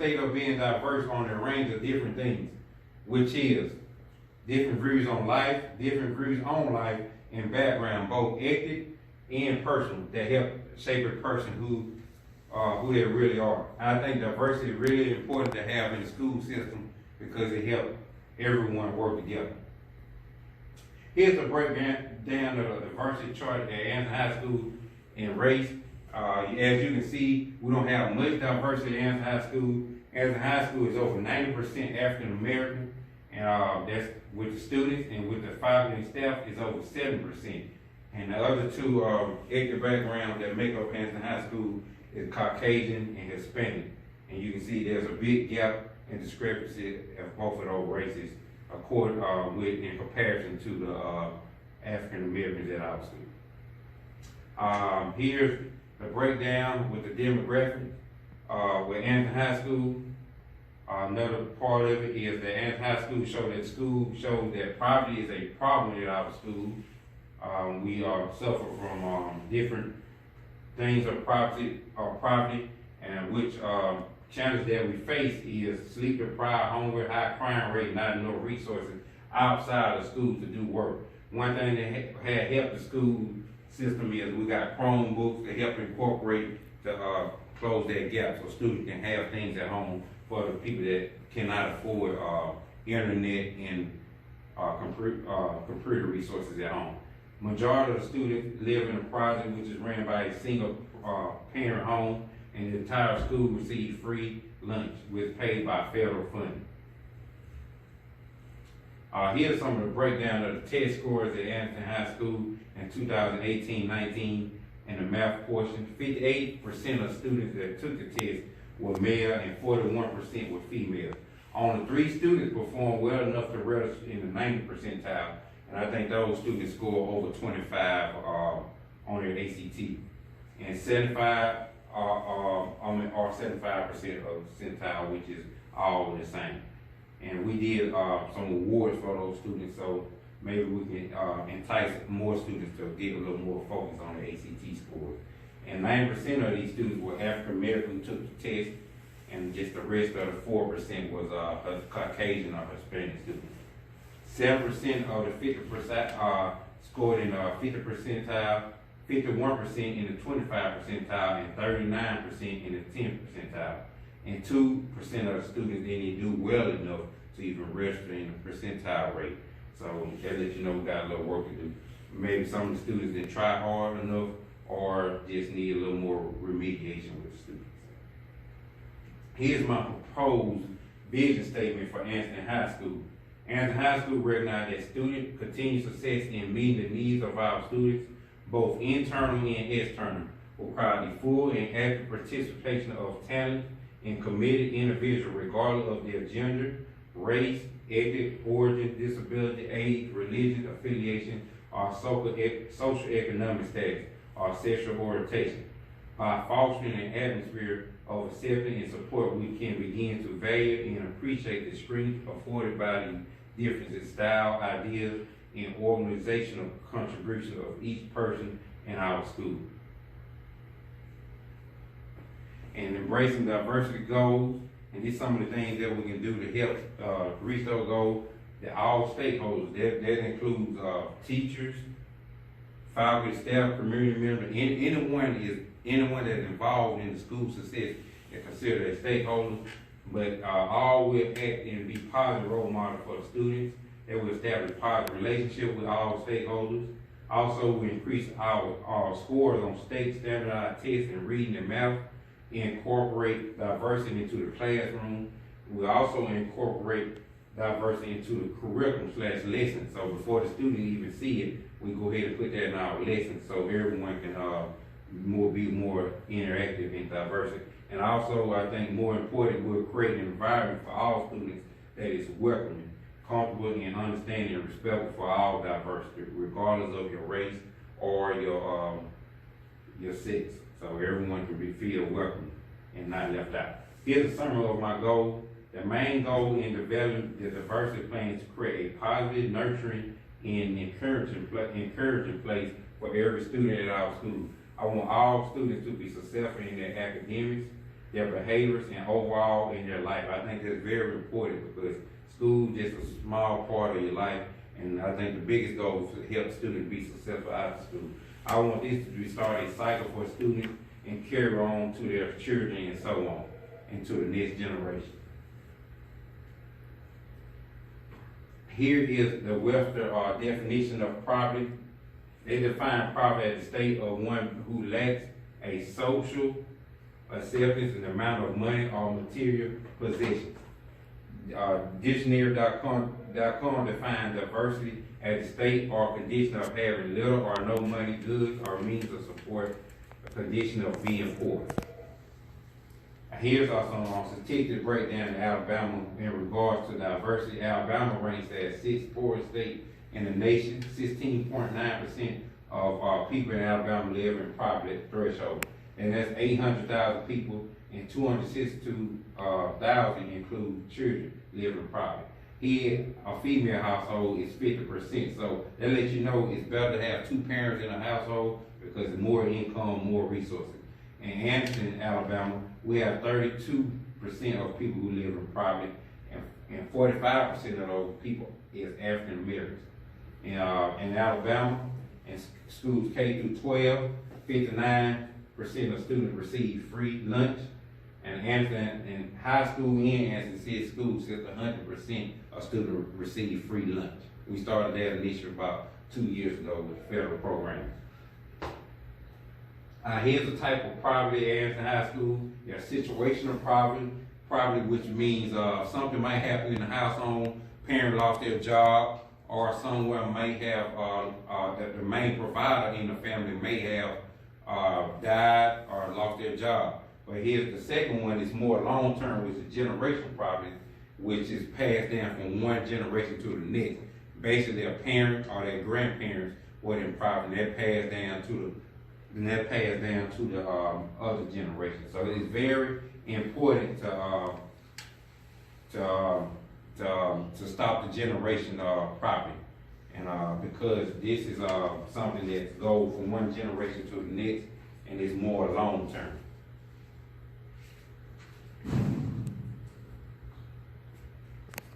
state of being diverse on a range of different things, which is different views on life, and background, both ethnic and personal, that help shape a person who they really are. I think diversity is really important to have in the school system because it helps everyone work together. Here's a breakdown of the diversity chart at Anson High School in race. As you can see, we don't have much diversity at Anson High School. Anson High School is over 90% African American, and that's with the students, and with the faculty and staff is over 7%. And the other two ethnic backgrounds that make up Anson High School is Caucasian and Hispanic. And you can see there's a big gap and discrepancy of both of those races in comparison to the African Americans at our school. Here's the breakdown with the demographic with Anson High School. Another part of it is that Anson High School shows that poverty is a problem at our school. We suffer from different things of poverty, and which challenge that we face is sleep deprived, hunger, high crime rate, not enough resources outside of school to do work. One thing that had helped the school system is we got Chromebooks that help incorporate to close that gap so students can have things at home for the people that cannot afford internet and computer resources at home. Majority of the students live in a project which is ran by a single parent home, and the entire school receives free lunch with paid by federal funding. Here's some of the breakdown of the test scores at Anson High School in 2018-19 in the math portion. 58% of students that took the test were male and 41% were female. Only 3 students performed well enough to register in the 90th percentile, and I think those students score over 25 on their ACT. And 75 are 75% of the percentile, which is all the same. And we did some awards for those students, so maybe we can entice more students to get a little more focus on the ACT scores. And 90% of these students were African American who took the test, and just the rest of the 4% was Caucasian or Hispanic students. 7% of the 50% scored in the 50th percentile, 51% in the 25th percentile, and 39% in the 10th percentile. And 2% of the students didn't do well enough to even register in the percentile rate. So that lets you know we got a little work to do. Maybe some of the students didn't try hard enough or just need a little more remediation with the students. Here's my proposed vision statement for Anson High School. Anson High School recognizes that student continued success in meeting the needs of our students, both internally and externally, require the full and active participation of talent and committed individuals regardless of their gender, race, ethnic origin, disability, age, religion, affiliation, or socioeconomic status, or sexual orientation. By fostering an atmosphere of acceptance and support, we can begin to value and appreciate the strength afforded by the differences in style, ideas, and organizational contributions of each person in our school. And embracing diversity goals, and these are some of the things that we can do to help reach those goals. That all stakeholders, that includes teachers, faculty, staff, community members, anyone that's involved in the school success is considered a stakeholder. But all will act and be positive role model for the students. That will establish a positive relationship with all stakeholders. Also, we increase our scores on state standardized tests in reading and math. Incorporate diversity into the classroom. We also incorporate diversity into the curriculum/lesson. So before the student even see it, we go ahead and put that in our lesson so everyone can be more interactive and diversity. And also, I think more important, we'll create an environment for all students that is welcoming, comfortable, and understanding and respectful for all diversity, regardless of your race or your sex. So everyone can feel welcome and not left out. Here's a summary of my goal. The main goal in developing the diversity plan is to create a positive, nurturing, and encouraging place for every student at our school. I want all students to be successful in their academics. their behaviors and overall in their life. I think that's very important because school is just a small part of your life, and I think the biggest goal is to help students be successful out of school. I want this to start a cycle for students and carry on to their children and so on, and to the next generation. Here is the Webster definition of poverty. They define poverty as a state of one who lacks a social acceptance in the amount of money or material possessions. Dictionary.com defines adversity as a state or condition of having little or no money, goods, or means of support, a condition of being poor. Here's also a statistics breakdown in Alabama in regards to diversity. Alabama ranks as 6th poorest state in the nation. 16.9% of people in Alabama live in poverty threshold, and that's 800,000 people, and 262,000 include children living in poverty. Here, a female household is 50%, so that lets you know it's better to have two parents in a household because it's more income, more resources. In Anderson, Alabama, we have 32% of people who live in poverty, and 45% of those people is African Americans. In Alabama, in schools K through 12, 59% of students receive free lunch. And Anderson, in high school and Anderson City schools, 100% of students receive free lunch. We started that initiative about 2 years ago with federal programs. Here's the type of poverty at Anderson High School. There's situational poverty, which means something might happen in the household, parent lost their job, or somewhere may have the main provider in the family may have died or lost their job. But here's the second one, is more long-term, which is generational poverty, which is passed down from one generation to the next. Basically, their parents or their grandparents were in poverty, and that passed down to the other generation. So it's very important to stop the generation of poverty, and because this is something that goes from one generation to the next, and it's more long term.